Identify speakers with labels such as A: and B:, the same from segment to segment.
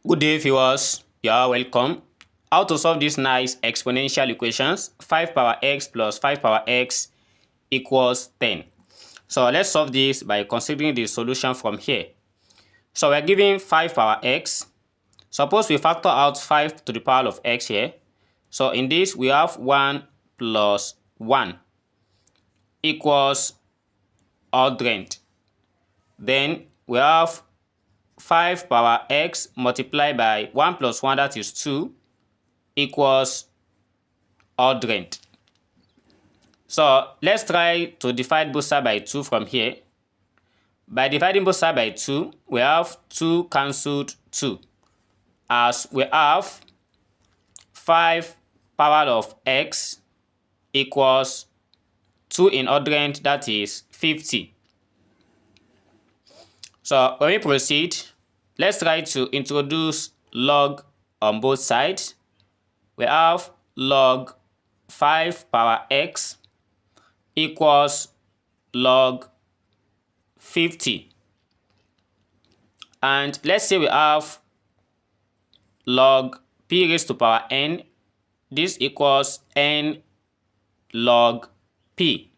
A: Good day, viewers. You are welcome. How to solve these nice exponential equations? 5 power x plus 5 power x equals 10. So let's solve this by considering the solution from here. So we're given 5 power x. Suppose we factor out 5 to the power of x here. So in this, we have 1 plus 1 equals odd rank. Then we have 5 power x multiplied by 1 plus 1, that is 2, equals odd rank. So let's try to divide both sides by 2 from here. By dividing both sides by 2, we have 2 cancelled 2, as we have 5 power of x equals 2 in odd rank, that is 50. So when we proceed, let's try to introduce log on both sides. We have log 5 power x equals log 50. And let's say we have log p raised to power n. This equals n log p.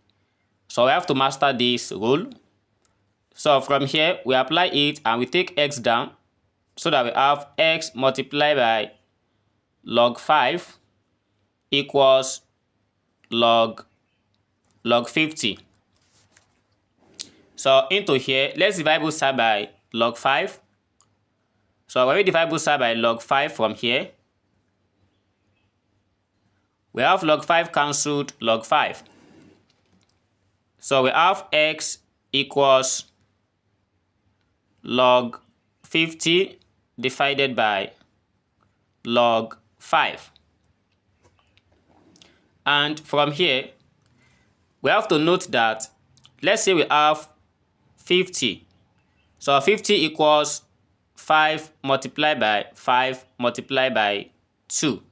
A: So we have to master this rule. So from here, we apply it and we take x down so that we have x multiplied by log 5 equals log 50. So into here, let's divide both sides by log 5. So when we divide both sides by log 5 from here, we have log 5 cancelled log 5. So we have x equals log 50 divided by log 5. And from here, we have to note that, let's say we have 50. So 50 equals 5 multiplied by 5 multiplied by 2.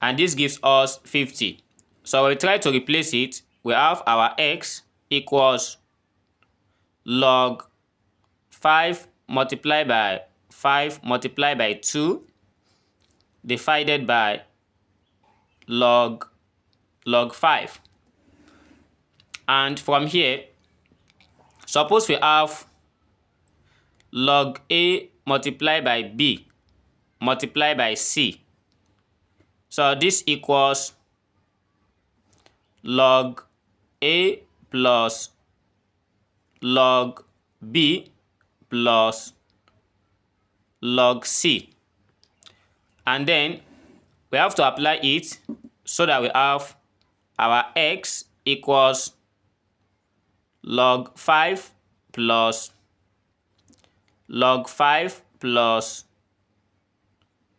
A: And this gives us 50. So when we try to replace it, we have our x equals log 5 multiplied by 5 multiplied by 2 divided by log 5. And from here, suppose we have log a multiplied by b multiplied by c. So this equals log a plus log b plus log c. And then we have to apply it so that we have our x equals log 5 plus log 5 plus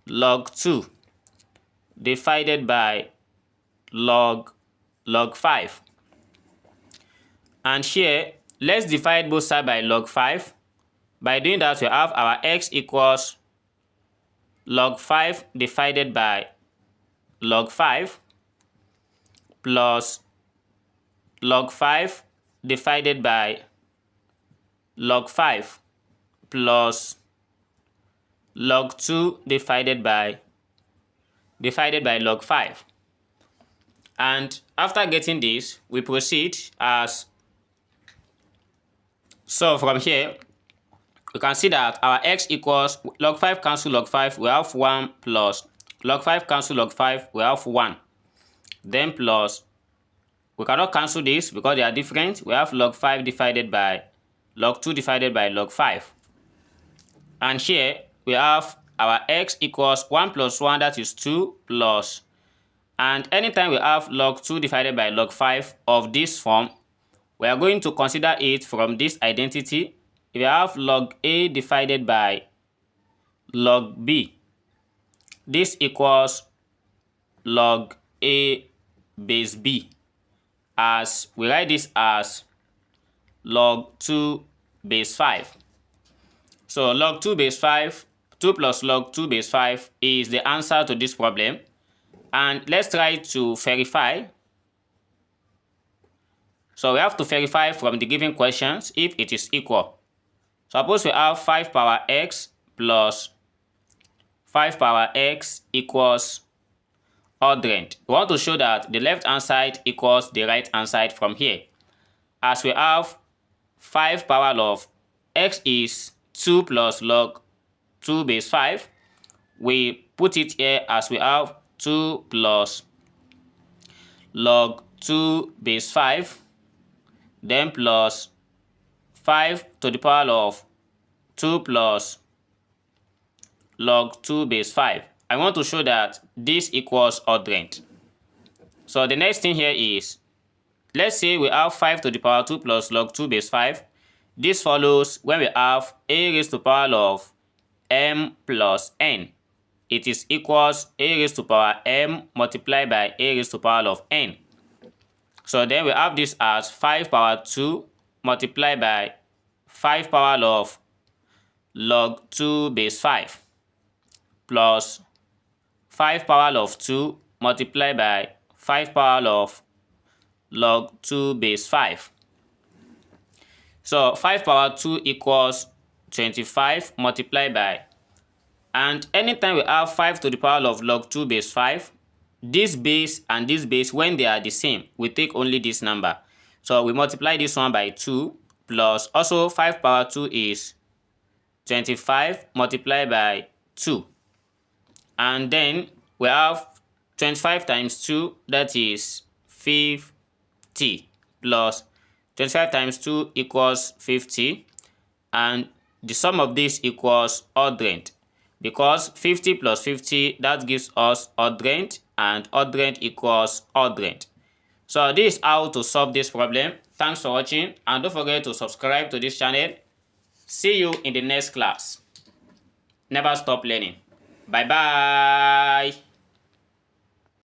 A: log 2 divided by log 5. And here, let's divide both sides by log 5. By doing that, we have our x equals log 5 divided by log 5 plus log 5 divided by log 5 plus log 2 divided by log 5. And after getting this, we proceed as so. From here, we can see that our x equals log 5 cancel log 5, we have 1 plus log 5 cancel log 5, we have 1. Then plus, we cannot cancel this because they are different. We have log 5 divided by log 2 divided by log 5. And here we have our x equals 1 plus 1, that is 2 plus. And anytime we have log 2 divided by log 5 of this form, we are going to consider it from this identity. If we have log a divided by log b, this equals log a base b, as we write this as log 2 base 5. So log 2 base 5, 2 plus log 2 base 5 is the answer to this problem. And let's try to verify. So we have to verify from the given questions if it is equal. Suppose we have 5 power x plus 5 power x equals odd rank. We want to show that the left hand side equals the right hand side from here. As we have 5 power of x is 2 plus log 2 base 5, we put it here as we have 2 plus log 2 base 5, then plus 5 to the power of 2 plus log 2 base 5. I want to show that this equals odd rank. So the next thing here is, let's say we have 5 to the power 2 plus log 2 base 5. This follows when we have a raised to power of m plus n. It is equals a raised to power m multiplied by a raised to power of n. So then we have this as 5 power 2 multiplied by 5 power of log 2 base 5 plus 5 power of 2 multiplied by 5 power of log 2 base 5. So 5 power 2 equals 25 multiplied by, and anytime we have 5 to the power of log 2 base 5, this base and this base, when they are the same, we take only this number. So we multiply this one by 2 plus also 5 power 2 is 25 multiplied by 2. And then we have 25 times 2, that is 50, plus 25 times 2 equals 50, and the sum of this equals odd rank, because 50 plus 50, that gives us odd rank, and odd rank equals odd rank. So this is how to solve this problem. Thanks for watching, and don't forget to subscribe to this channel. See you in the next class. Never stop learning. Bye bye.